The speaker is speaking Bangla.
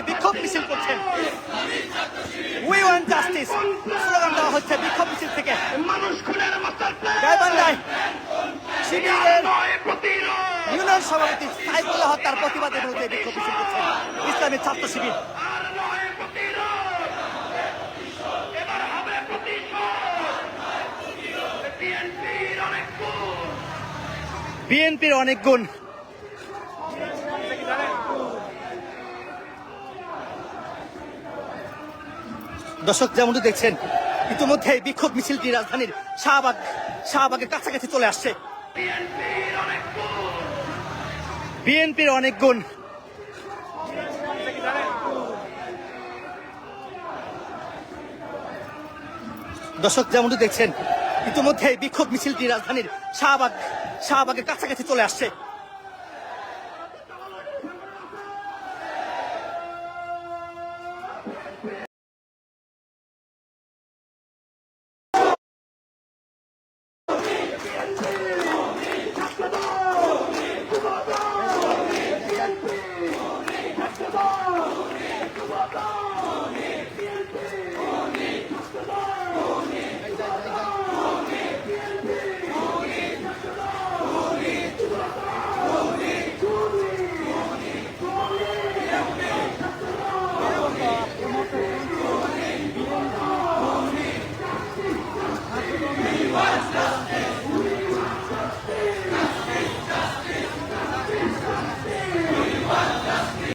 বিক্ষোভ মিছিল করছেন। উই ওয়ান্ট জাস্টিস স্লোগান দেওয়া হচ্ছে বিক্ষোভ মিছিল থেকে। গাইবান্ধায় শিবিরের ইউনিয়ন সভাপতি সাইফুল্লাহ হত্যার প্রতিবাদের বিরুদ্ধে বিক্ষোভ মিছিল করছেন ইসলামী ছাত্র শিবির। বিএনপির অনেক গুণ। দর্শক যেমনটি দেখছেন ইতিমধ্যে বিক্ষোভ মিছিলটি রাজধানীর শাহবাগের কাছাকাছি চলে আসছে। বিএনপির অনেক গুণ। দর্শক যেমনটি দেখছেন ইতিমধ্যে বিক্ষোভ মিছিলটি রাজধানীর শাহবাগের কাছাকাছি চলে আসছে।